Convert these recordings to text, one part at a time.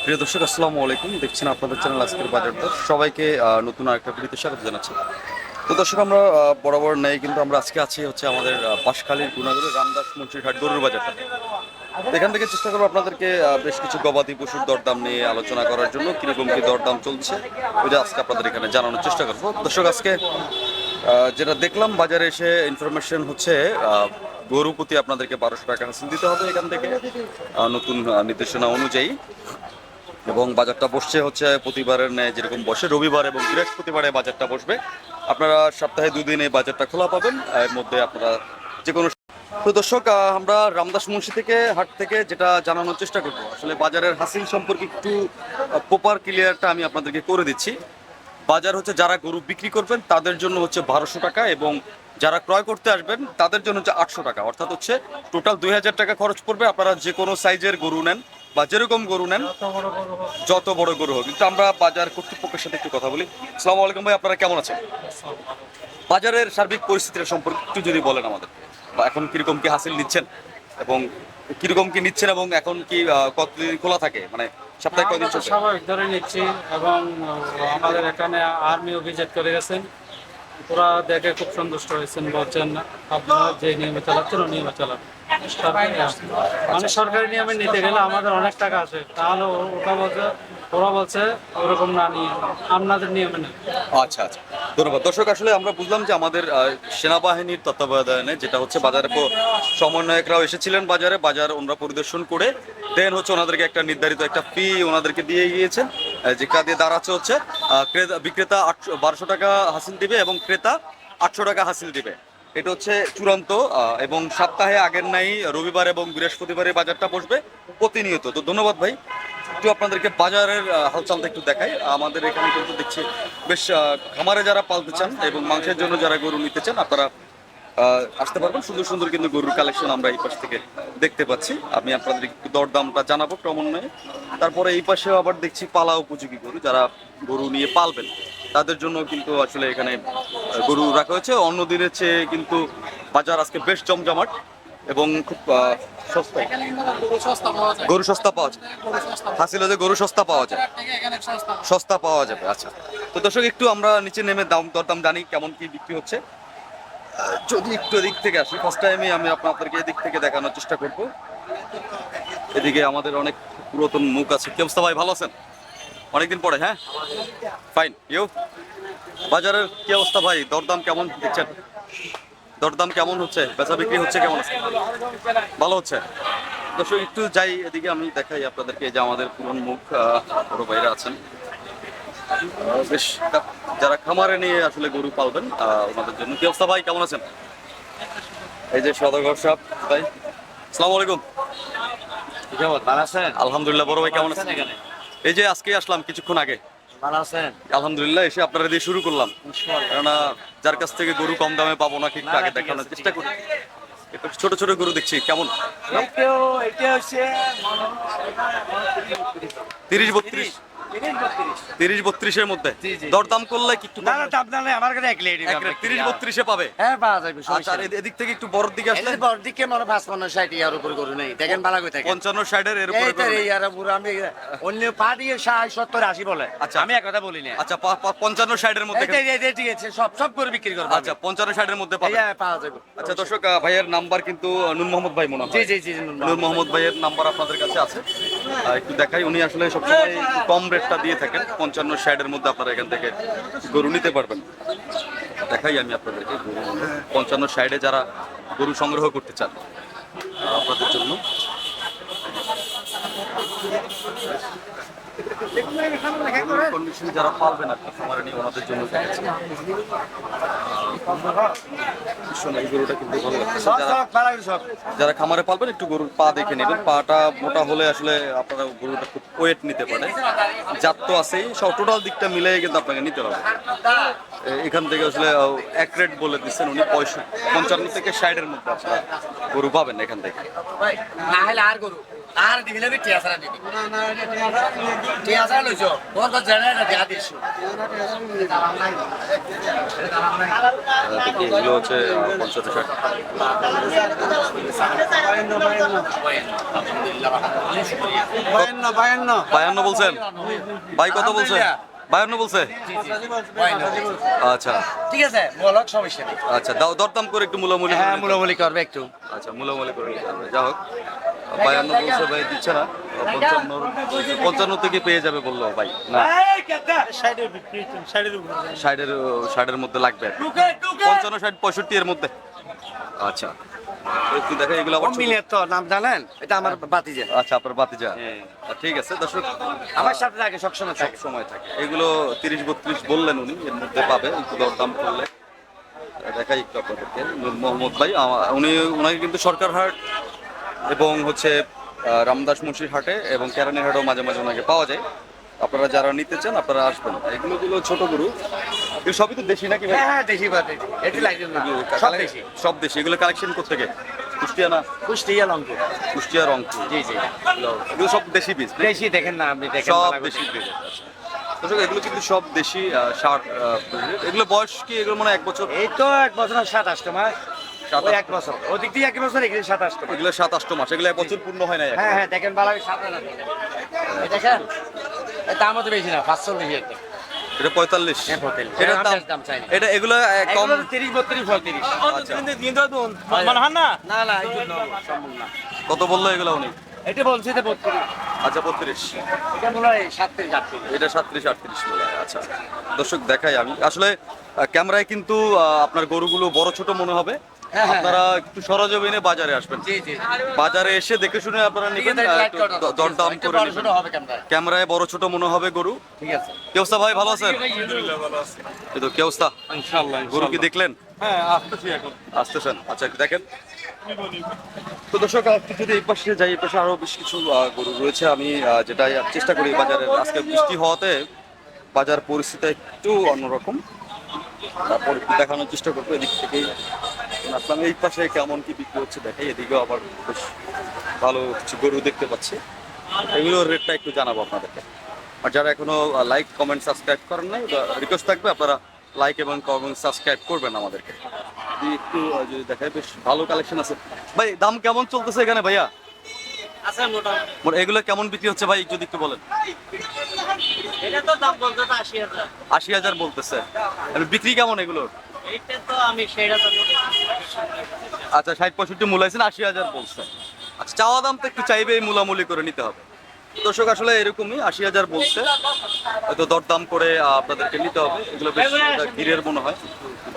প্রিয় দর্শক আসসালামু আলাইকুম, দেখছেন আপনাদের চ্যানেল আজকের বাজার দর। সবাইকে নতুন আরেকটা ভিডিওতে স্বাগত জানাচ্ছি। তো দর্শক, আমরা বরাবর নেই কিন্তু আমরা আজকে আছি হচ্ছে আমাদের বাঁশখালীর গুণাগুড়ি রামদাস মুন্সিরহাট গরুর বাজারটা। তো এখান থেকে চেষ্টা করবো আপনাদেরকে বেশ কিছু গবাদি পশুর দরদাম নিয়ে আলোচনা করার জন্য, কিরকম কি দরদাম চলছে ওইটা আজকে আপনাদের এখানে জানানোর চেষ্টা করবো। দর্শক, আজকে যেটা দেখলাম বাজারে এসে ইনফরমেশন হচ্ছে গরু প্রতি আপনাদেরকে 1200 টাকা হাসিল দিতে হবে এখান থেকে, নতুন নির্দেশনা অনুযায়ী। এবং বাজারটা বসছে হচ্ছে প্রতিবারের ন্যায় যেরকম বসে, রবিবার এবং বৃহস্পতিবারে বাজারটা বসবে। আপনারা সপ্তাহে 2 দিন এই বাজারটা খোলা পাবেন, এর মধ্যে আপনারা যে কোনো। তো দর্শক, আমরা রামদাস মুন্সি থেকে হাট থেকে যেটা জানানোর চেষ্টা করবো, আসলে বাজারের হাসিল সম্পর্কে একটু প্রপার ক্লিয়ারটা আমি আপনাদেরকে করে দিচ্ছি। বাজার হচ্ছে যারা গরু বিক্রি করবেন তাদের জন্য হচ্ছে 1200 টাকা, এবং যারা ক্রয় করতে আসবেন তাদের জন্য হচ্ছে 800 টাকা, অর্থাৎ হচ্ছে টোটাল 2000 টাকা খরচ পড়বে। আপনারা যে কোনো সাইজের গরু নেন বা যেরকম গরু নেন, যত বড় গরু হোক। কিন্তু আমরা বাজার কর্তৃপক্ষের সাথে একটু কথা বলি। আসসালামু আলাইকুম ভাই, আপনারা কেমন আছেন? বাজারের সার্বিক পরিস্থিতির সম্পর্কে একটু যদি বলেন আমাদের, বা এখন কিরকম কি হাসিল নিচ্ছেন এবং কিরকম কি নিচ্ছেন, এবং এখন কি কতদিন খোলা থাকে, মানে সপ্তাহে কয়দিন চলছে? স্বাভাবিক ধরে নিচ্ছি, এবং আমাদের এখানে আর্মিও ভিজিট করে গেছেন। ওরা দেখে খুব সন্তুষ্ট হয়েছেন, বলছেন আপনারা যে নিয়মে চালাচ্ছেন ও নিয়মে চালান। মানে সরকারি নিয়মে নিতে গেলে আমাদের অনেক টাকা আছে, তাহলে ওরা বলছে ওরকম না নিয়ে আপনাদের নিয়মে নেই। আচ্ছা আচ্ছা, ধন্যবাদ। দর্শক, আসলে আমরা বুঝলাম যে আমাদের সেনাবাহিনীর তত্ত্বাবধানে যেটা হচ্ছে বাজারে সমন্বয়করাও এসেছিলেন বাজার ওনারা পরিদর্শন করে দেন হচ্ছে ওনাদেরকে একটা নির্ধারিত একটা ফি ওনাদেরকে দিয়ে গিয়েছেন, যেটা দিয়ে দাঁড়াচ্ছে হচ্ছে বিক্রেতা 1200 টাকা হাসিল দিবে এবং ক্রেতা 800 টাকা হাসিল দিবে। এটা হচ্ছে চূড়ান্ত, এবং সপ্তাহে আগের নাই রবিবার এবং বৃহস্পতিবারে বাজারটা বসবে প্রতিনিয়ত। তো ধন্যবাদ ভাই। একটু আপনাদেরকে বাজারের হালচালটা একটু দেখাই। আমাদের এখানে কিন্তু দেখছি বেশ খামারে যারা পালতে চান এবং মাংসের জন্য যারা গরু নিতে চান, আপনারা আসতে পারবেন। সুন্দর সুন্দর কিন্তু গরুর কালেকশন আমরা এই পাশ থেকে দেখতে পাচ্ছি। আমি আপনাদের একটু দরদামটা জানাবো ক্রমান্বয়ে। তারপরে এই পাশেও আবার দেখছি পালা উপযোগী গরু, যারা গরু নিয়ে পালবেন তাদের জন্য কিন্তু আসলে এখানে গরু রাখা হয়েছে। অন্য দিনের চেয়ে কিন্তু বাজার আজকে বেশ জমজমাট এবং খুব সস্তায় গরু সস্তা পাওয়া যায়। হাসিল যে গরু সস্তা পাওয়া যায়, সস্তা পাওয়া যাবে। আচ্ছা, তো দর্শক, একটু আমরা নিচে নেমে দরদাম জানি কেমন কি বিক্রি হচ্ছে। যদি একটু এদিক থেকে আসি, ফার্স্ট টাইমে আমি আপনাদেরকে এদিক থেকে দেখানোর চেষ্টা করব। এদিকে আমাদের অনেক পুরাতন মুখ আছে। কি অবস্থা ভাই, ভালো আছেন? অনেকদিন পরে। হ্যাঁ, ফাইন। ইউ বাজারের কি অবস্থা ভাই? দরদাম কেমন দিচ্ছেন? দরদাম কেমন হচ্ছে? বেচা বিক্রি হচ্ছে কেমন আছে? ভালো হচ্ছে। দর্শক, একটু যাই এদিকে, আমি দেখাই আপনাদেরকে যে আমাদের পুরন মুখ বড় ভাইরা আছেন, বেশ যারা খামারে নিয়ে আসলে গরু পালবেন ওনাদের জন্য। কি অবস্থা ভাই, কেমন আছেন? এই যে সদাগর সাহেব ভাই, আসসালামু আলাইকুম। ভালো আছেন? আলহামদুলিল্লাহ। বড় ভাই কেমন আছেন? এই যে আজকে আসলাম কিছুক্ষণ আগে। ভালো আছেন? আলহামদুলিল্লাহ, এসে আপনারা দিয়ে শুরু করলাম, কেননা যার কাছ থেকে গরু কম দামে পাবো না ঠিক আগে দেখানোর চেষ্টা করি। একটু ছোট ছোট গরু দেখছি, কেমন? 30-32, 30-32-এর মধ্যে দরদাম করলে কি একটু আমার কাছে 30-32-এ পাবে? হ্যাঁ, পাওয়া যাবে। আচ্ছা, আর এদিক থেকে একটু বড়র দিকে আসলে দিকে মনে 55-60 ইয়ার উপর গরু নেই, দেখেন ভালো করে থাকে। 55-60-এর এর উপরে গরু নেই। আমি অন্য পা দিয়ে 60-70-80 বলে। আচ্ছা, আমি এক কথা বলি না। আচ্ছা, 55-60-এর মধ্যে ঠিক আছে, সব করে বিক্রি করবো। আচ্ছা, 55-60-এর মধ্যে পাবে। পাওয়া যাবে। আচ্ছা দর্শক, ভাইয়ের নাম্বার কিন্তু নূর মোহাম্মদ ভাই মনে হয়। জি নূর মোহাম্মদ ভাইয়ের নাম্বার আপনাদের কাছে আছে, একটু দেখাই। উনি আসলে সবসময় কম রেটটা দিয়ে থাকেন, 55-60-এর মধ্যে আপনারা এখান থেকে গরু নিতে পারবেন। দেখাই আমি আপনাদেরকে গরু 55-60-এ যারা গরু সংগ্রহ করতে চান আপনাদের জন্য। কন্ডিশন যারা পালবেন আর কি খামারে নিয়ে, ওনাদের জন্য দেখাচ্ছি। এই গরুটা কিন্তু ভালো লাগছে। যারা খামারে পালবেন একটু গরুর পা দেখে নেবেন। পাটা মোটা হলে আসলে আপনারা গরুটা খুব ওয়েট নিতে পারে। জাত তো আছেই, সব টোটাল দিকটা মিলে কিন্তু আপনাকে নিতে হবে। এখান থেকে আসলে এক রেট বলে দিচ্ছেন উনি, 55 থেকে 60-এর মধ্যে আপনারা গরু পাবেন এখান থেকে। আর দিবিলে বি টিয়া সারা দিবি টিয়া সারা লইছো তোর তো জানা না দিয়া দিছো দেখি এগুলো হচ্ছে 50-60। বায়ান্ন বলছেন ভাই, কত বলছে? 52 বলছে। আচ্ছা ঠিক আছে বলক সমস্যা নেই আচ্ছা, দরদাম করে একটু মূলামূলি হ্যাঁ মুলামুলি করবে একটু আচ্ছা মূলামূলি করে নিতে হবে। যা হোক 52 বলছে ভাই, দিচ্ছে না। 55 থেকে পেয়ে যাবে বললো ভাই, না 60-এর মধ্যে লাগবে, 55-60-65 এর মধ্যে। আচ্ছা একটু দেখে এগুলো আবার ছোট। মিলের তো নাম জানেন এটা আমার বাতিজা আচ্ছা আপনার বাতিজা, ঠিক আছে দর্শক, আমার সাথে থাকে সবসময় থাকে সময় থাকে। এগুলো 30-32 বললেন উনি, এর মধ্যে পাবে একটু দরদাম করলে। দেখাই একটু আপনাদেরকে নূর মোহাম্মদ ভাই, উনাকে কিন্তু সরকার হাট এবং হচ্ছে রামদাস মুন্সির হাটে এবং কেরানির হাটেও মাঝে মাঝে ওনাকে পাওয়া যায়। আপনারা যারা নিতে চান আপনারা আসবেন। এগুলো ছোট গরু, এগুলো সবই তো দেশি নাকি ভাই? হ্যাঁ দেশি বাতি এটি লাগবে না সব দেশি সব দেশি। এগুলো কালেকশন করতে থেকে কুষ্টিয়া না? কুষ্টিয়া লঙ্ক কুষ্টিয়া রংপুর, জি জি এগুলো সব দেশি বীজ, দেশি দেখেন না আপনি দেখেন সব ভালো করে। দেশি বীজ। দর্শক এগুলো কিন্তু সব দেশি ষাট। এগুলো বয়স কি? এগুলো মনে হয় 1 বছর, এই তো 1 বছর 27 মাস ওই 1 বছর ওদিক দিয়ে 1 বছর এখানে 27 মাস এগুলো 7-8 মাস, এগুলো 1 বছর পূর্ণ হয় না এখন। হ্যাঁ হ্যাঁ দেখেন ভালো করে সাথে দেখেন এর দাম তো বেশি না 540 একটা এটা 45। হ্যাঁ, 45 এটার হ্যাঁ, দাম, আম দাম চাই না। এটা এগুলো কম। এগুলো 30 32 35 আচ্ছা। না না এই জন্য সম্ভব না কত বললো এগুলো উনি? এটা বলছি তো 32 আচ্ছা 32। এটা মনে হয় 37 38 এটা 37-38 বলে। আচ্ছা দর্শক দেখাই আমি আসলে ক্যামেরায় কিন্তু আপনার গরুগুলো বড় ছোট মনে হবে। হ্যাঁ, হ্যাঁ। আপনারা একটু সরজমিনে বাজারে আসবেন। জি জি বাজারে এসে দেখে শুনে আপনারা নেবেন, লাইট একটু দরদাম করে বড় নেবেন। ছোট হবে ক্যামেরায় ক্যামেরায় বড় ছোট মনে হবে গরু। ঠিক আছে কি অবস্থা ভাই, ভালো আছেন? এই তো কি অবস্থা, গরু কি দেখলেন? আসতেছেন, আচ্ছা একটু দেখেন। তো দর্শক একটু যদি এই পাশে যাই, এই পাশে আরো বেশ কিছু গরু রয়েছে। আমি যেটা চেষ্টা করি বাজারে, আজকে বৃষ্টি হওয়াতে বাজার পরিস্থিতি একটু অন্যরকম, তারপর একটু দেখানোর চেষ্টা করবো এদিক থেকেই আসলাম। এই পাশে কেমন কি বিক্রি হচ্ছে দেখাই, এদিকেও আবার বেশ ভালো কিছু গরু দেখতে পাচ্ছি। এগুলোর রেটটা একটু জানাবো আপনাদেরকে। আর যারা এখনো লাইক কমেন্ট সাবস্ক্রাইব করেন নাই, রিকোয়েস্ট থাকবে আপনারা লাইক এবং কমেন্ট সাবস্ক্রাইব করবেন আমাদেরকে। যদি একটু যদি দেখায়, বেশ ভালো কালেকশন আছে ভাই। দাম কেমন চলতেছে এখানে ভাইয়া? আচ্ছা মোটামুটি এগুলো কেমন বিক্রি হচ্ছে ভাই, যদি একটু বলেন? এটা তো দাম বলতে তো 80,000 80,000 বলতেছে। আর বিক্রি কেমন এগুলোর? এইটা তো আমি সেটা তো আচ্ছা 60-65 মূলাইছেন, 80,000 বলছে। আচ্ছা চাওয়া দাম তো একটু চাইবে, মূলামূলি করে নিতে হবে। দর্শক আসলে এরকমই 80,000 বলছে, হয়তো দরদাম করে আপনাদেরকে নিতে হবে। এগুলো বেশ গিরের মনে হয়।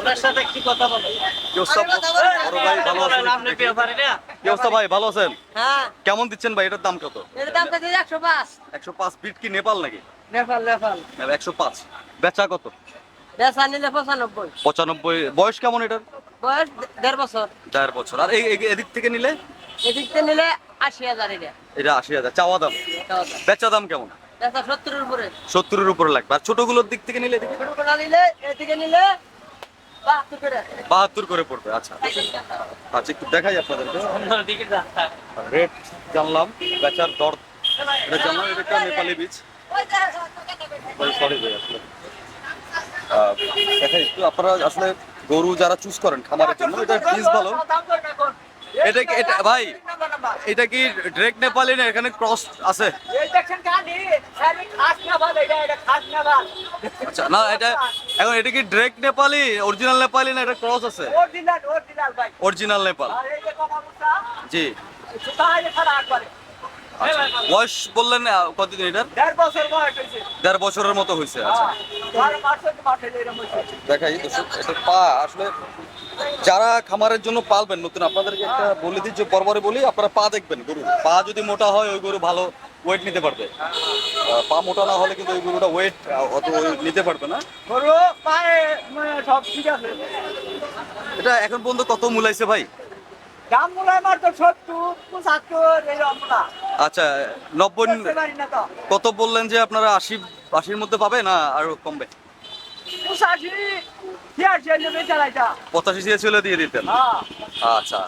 ওনার সাথে কি কথা বলবো কি অবস্থা বড় ভাই, ভালো আছেন? আপনি পেয়ে পারি না কি অবস্থা ভাই, ভালো আছেন? হ্যাঁ কেমন দিচ্ছেন ভাই, এটার দাম কত? এর দাম কত 105 105 বিট কি নেপাল নাকি? নেপাল 105 বেচা কত? বেচা নিলে 95 95। বয়স কেমন এটার? বয়স 1.5 বছর 4 বছর। আর এদিক থেকে নিলে? এদিক থেকে নিলে 80,000 এটা 80,000 চাওয়া দাম। বেচা দাম কেমন? বেচা 70 এর উপরে 70-এর উপরে লাগবে। আর ছোটগুলোর দিক থেকে নিলে এদিকে? ছোট করে নিলে এদিকে নিলে 72 করে 72 করে পড়বে। আচ্ছা আচ্ছা একটু দেখাই আপনাদেরকে। দিকে যাচ্ছে রেট জানলাম, বেচার দর এটা জানলাম। এটা একটা নেপালি বীজ। সরি ভাই, আসলে দেখাই একটু। আপনারা আসলে গরু যারা চুজ করেন খামারের জন্য, এটা বীজ ভালো। এটা কি এটা ভাই, এটা কি ড্রেক নেপালি না এখানে ক্রস আছে? আচ্ছা না, এটা এখন এটা কি ড্রেক নেপালি অরিজিনাল নেপালি না এটা ক্রস আছে? অরিজিনাল নেপাল। জি আচ্ছা। বয়স বললেন কতদিন এটার? 1.5 বছরের মতো হয়েছে। আচ্ছা দেখাই দর্শক, এটা পা আসলে যারা খামারের জন্য পালবেন নতুন, আপনাদেরকে একটা বলে দিই যে বরাবরই বলি, আপনারা পা দেখবেন গরু। পা যদি মোটা হয় ওই গরু ভালো ওয়েট নিতে পারবে। পা মোটা না হলে কিন্তু ওই গরুটা ওয়েট অত নিতে পারবে না। গরু পায়ে সব ঠিক আছে এটা এখন পর্যন্ত কত মূলাইছে ভাই? দাম মূল্য আমার তো 70 75 এরকম না আচ্ছা 90। পারি না তো কত বললেন যে আপনারা 80-80-র মধ্যে পাবে না আরো কমবে? 85 86 এর চালাইটা 85 দিয়ে চলে দিয়ে দিতেন। হ্যাঁ আচ্ছা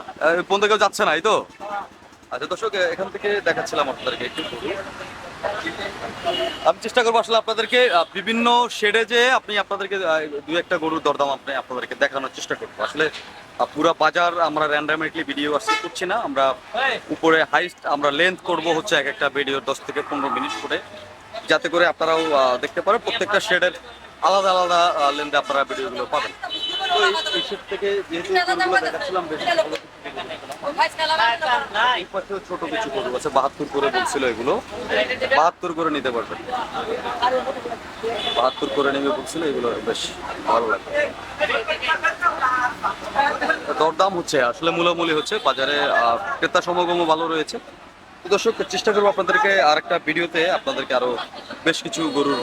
পর্যন্ত কেউ যাচ্ছে না এই তো? আচ্ছা দর্শক, এখান থেকে দেখাচ্ছিলাম আপনাদেরকে একটু গরু। আমি চেষ্টা করবো আসলে আপনাদেরকে বিভিন্ন শেডে যে আপনাদেরকে দু একটা গরুর দরদাম আপনাদেরকে দেখানোর চেষ্টা করবো। আসলে পুরা বাজার আমরা র্যান্ডামেটলি ভিডিও আসতে করছি না, আমরা উপরে হাইস্ট আমরা লেন্থ করব হচ্ছে এক একটা ভিডিও 10 থেকে 15 মিনিট করে, যাতে করে আপনারাও দেখতে পারেন প্রত্যেকটা শেডের আলাদা আলাদা লেন্থে আপনারা ভিডিওগুলো পাবেন। তো এই শেড থেকে যেহেতু গরুগুলো দেখাচ্ছিলাম বেশ ভালো কিছু গরু দেখালাম। এই পাশেও ছোট কিছু গরু আছে, 72 করে বলছিল, এগুলো 72 করে নিতে পারবেন, 72 করে নেবে বলছিল, এগুলো বেশ ভালো লাগে। দরদাম হচ্ছে আসলে মূলামূলি হচ্ছে, বাজারে ক্রেতা সমাগমও ভালো রয়েছে। তো দর্শক, চেষ্টা করবো আপনাদেরকে আরেকটা ভিডিওতে আপনাদেরকে আরো বেশ কিছু গরুর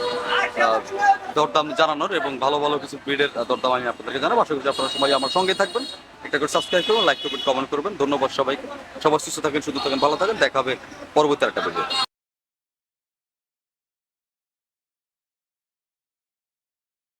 দরদাম জানানোর এবং ভালো ভালো কিছু ব্রিডের দরদাম আমি আপনাদেরকে জানাবো। আশা করি আপনারা সবাই আমার সঙ্গে থাকবেন, একটা করে সাবস্ক্রাইব করবেন, লাইক করবেন, কমেন্ট করবেন। ধন্যবাদ সবাইকে, সবাই সুস্থ থাকেন, সুস্থ থাকেন, ভালো থাকেন, দেখা হবে পরবর্তী একটা ভিডিও।